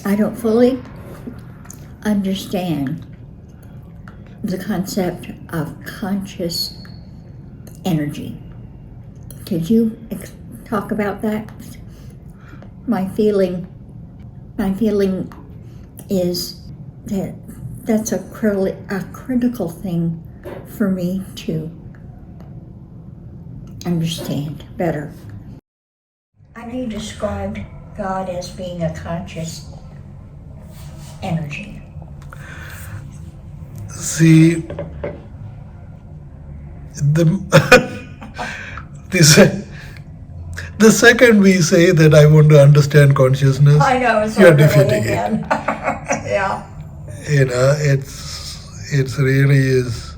I don't fully understand the concept of conscious energy. Could you talk about that? My feeling is that that's a critical thing for me to understand better. I know you described God as being a conscious energy. See, the second we say that I want to understand consciousness, I know, it's you're really defeating again. it. Yeah. You know, it's really is.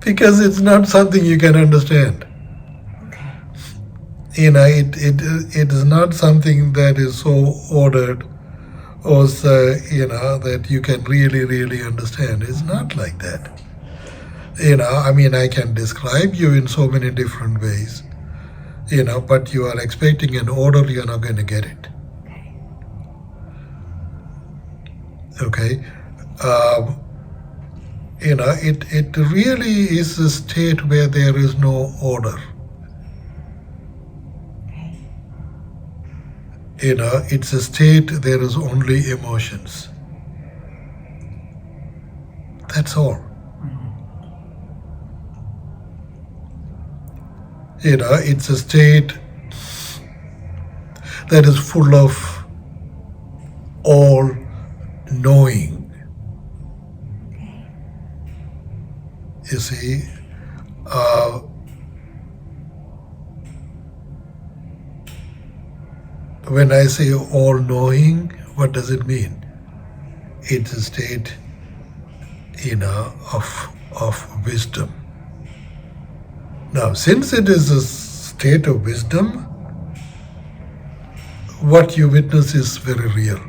Because it's not something you can understand. Okay. You know, it is not something that is so ordered or so, you know, that you can really understand. It's not like that. You know, I mean, I can describe you in so many different ways, you know, but you are expecting an order, you're not going to get it. Okay? You know, it really is a state where there is no order. You know, it's a state there is only emotions. That's all. You know, it's a state that is full of all knowing. You see, when I say all knowing, what does it mean? It's a state, you know, of wisdom. Now, since it is a state of wisdom, what you witness is very real.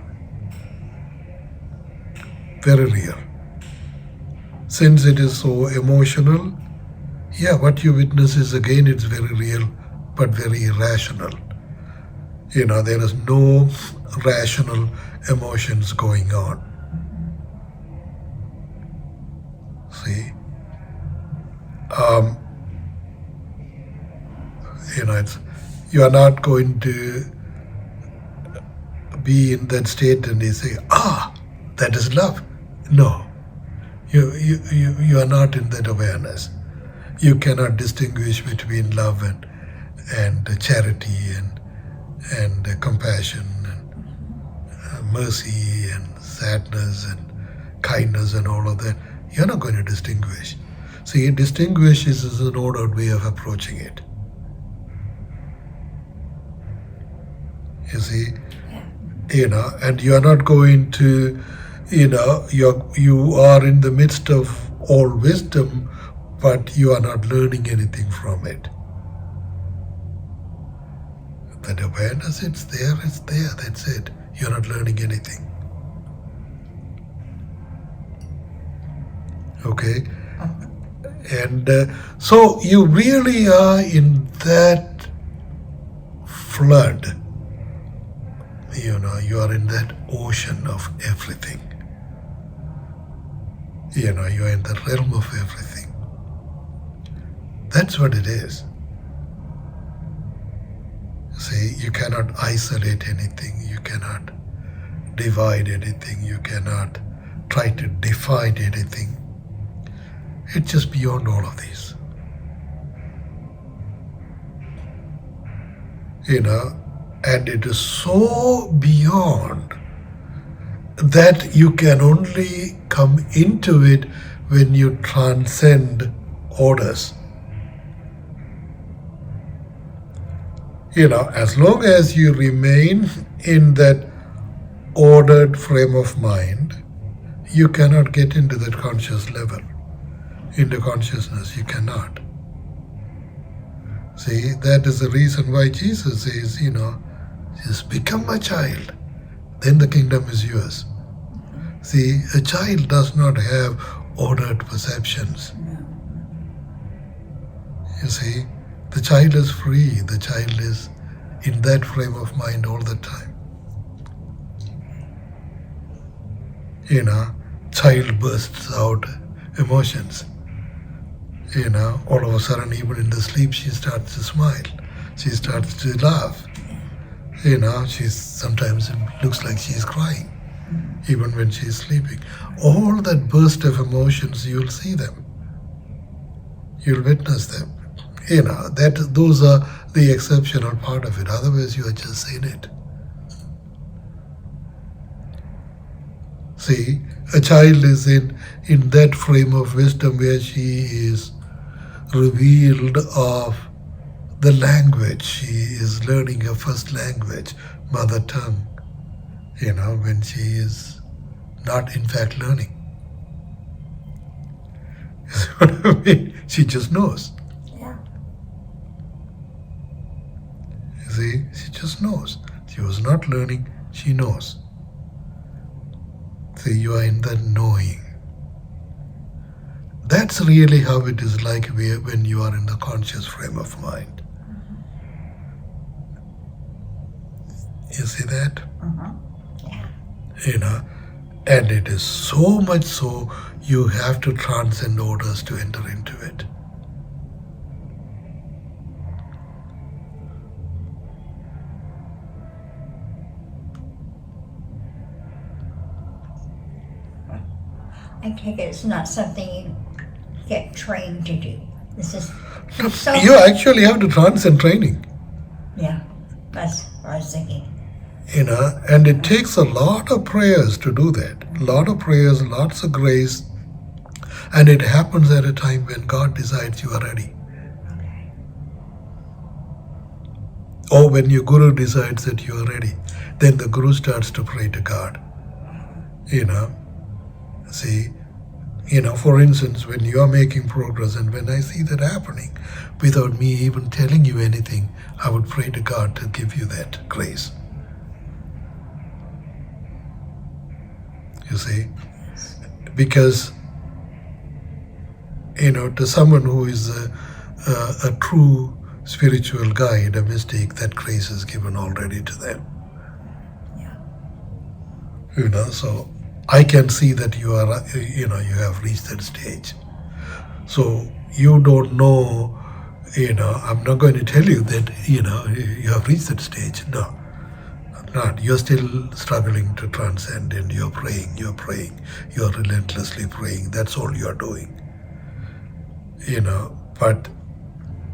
Very real. Since it is so emotional, yeah, what you witness is again, it's very real, but very irrational. You know, there is no rational emotions going on. See? You know, you are not going to be in that state and you say, that is love. No. You are not in that awareness. You cannot distinguish between love and charity and compassion and mercy and sadness and kindness and all of that. You're not going to distinguish. See, distinguish is an ordered way of approaching it. You see, you know, and you are not going to, you know, you are in the midst of all wisdom, but you are not learning anything from it. That awareness, it's there, that's it. You're not learning anything. Okay? And so you really are in that flood. You know, you are in that ocean of everything. You know, you are in the realm of everything. That's what it is. See, you cannot isolate anything. You cannot divide anything. You cannot try to define anything. It's just beyond all of these. You know, and it is so beyond that you can only come into it when you transcend orders. You know, as long as you remain in that ordered frame of mind, you cannot get into that conscious level. Into consciousness, you cannot. See, that is the reason why Jesus says, you know, just become a child, then the kingdom is yours. See, a child does not have ordered perceptions. You see, The child is free. The child is in that frame of mind all the time. Child bursts out emotions. All of a sudden, even in the sleep, she starts to smile. She starts to laugh. Sometimes it looks like she's crying, even when she's sleeping. All that burst of emotions, you'll see them. You'll witness them. Those are the exceptional part of it. Otherwise, you are just saying it. See, a child is in that frame of wisdom where she is revealed of the language. She is learning her first language, mother tongue, when she is not in fact learning. You see what I mean? She just knows. Yeah. You see, she just knows. She was not learning, she knows. See, you are in the knowing. That's really how it is like when you are in the conscious frame of mind. You see that? Yeah. And it is so much so you have to transcend orders to enter into it. I take it it's not something you get trained to do. This is so. You actually have to transcend training. Yeah, that's what I was thinking. And it takes a lot of prayers to do that. A lot of prayers, lots of grace. And it happens at a time when God decides you are ready. Okay. Or when your guru decides that you are ready, then the guru starts to pray to God. See, for instance, when you are making progress and when I see that happening, without me even telling you anything, I would pray to God to give you that grace. You see? Because, to someone who is a true spiritual guide, a mystic, that grace is given already to them. Yeah. So I can see that you are, you have reached that stage. So you don't know, I'm not going to tell you that, you have reached that stage. No, I'm not. You're still struggling to transcend and you're praying, you're relentlessly praying. That's all you're doing. But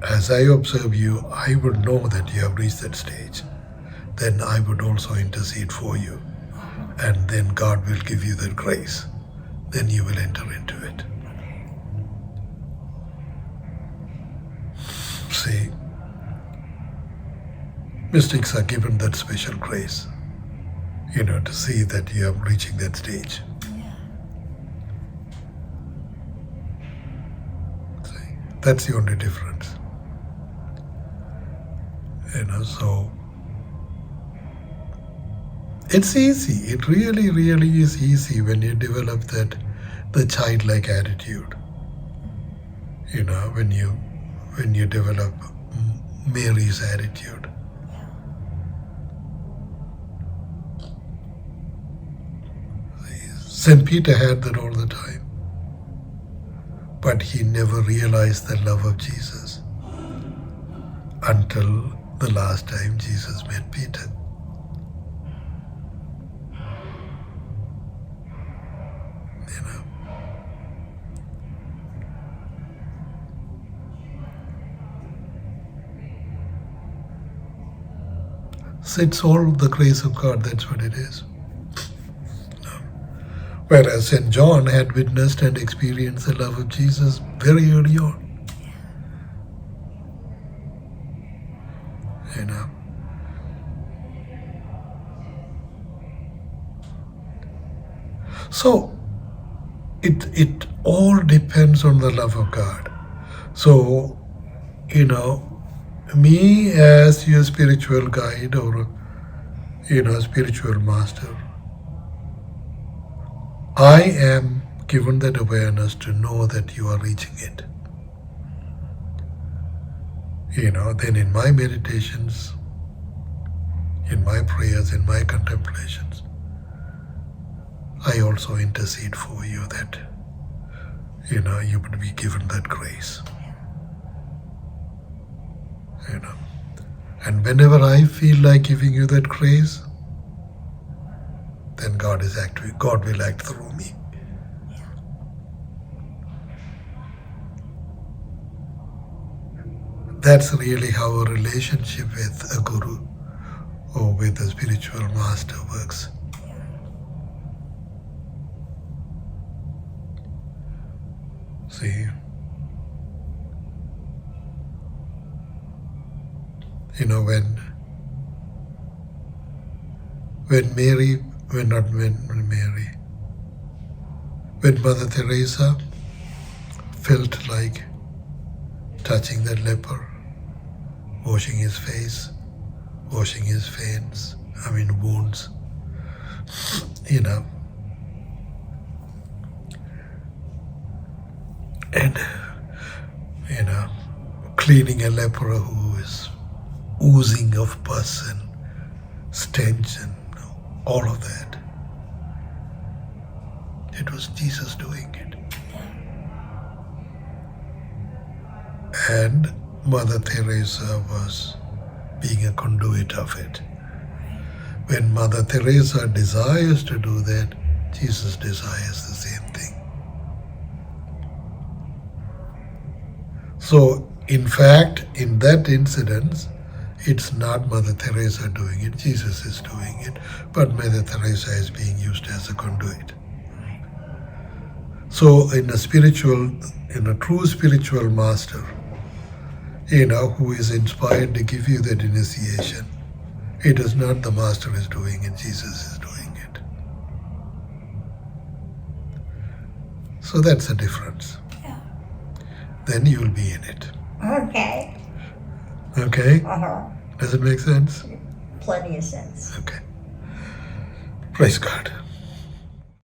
as I observe you, I would know that you have reached that stage. Then I would also intercede for you. And then God will give you that grace. Then you will enter into it. See, mystics are given that special grace, to see that you are reaching that stage. Yeah. See, that's the only difference. So it's easy. It really, really is easy when you develop the childlike attitude. When you develop Mary's attitude. St. Peter had that all the time. But he never realized the love of Jesus until the last time Jesus met Peter. So it's all the grace of God, that's what it is. Whereas St. John had witnessed and experienced the love of Jesus very early on. So it all depends on the love of God. So, me as your spiritual guide or, spiritual master, I am given that awareness to know that you are reaching it. Then in my meditations, in my prayers, in my contemplations, I also intercede for you that, you would be given that grace. And whenever I feel like giving you that grace, then God will act through me. That's really how a relationship with a guru or with a spiritual master works. See, when Mother Teresa felt like touching that leper, washing his face, washing his wounds, and cleaning a leper who is oozing of pus and stench and all of that. It was Jesus doing it. And Mother Teresa was being a conduit of it. When Mother Teresa desires to do that, Jesus desires the same thing. So, in fact, in that incident, it's not Mother Teresa doing it, Jesus is doing it, but Mother Teresa is being used as a conduit. So, in a true spiritual master, who is inspired to give you that initiation, it is not the master is doing it, Jesus is doing it. So that's the difference. Yeah. Then you'll be in it. Okay. Okay? Uh-huh. Does it make sense? Plenty of sense. Okay. Praise God.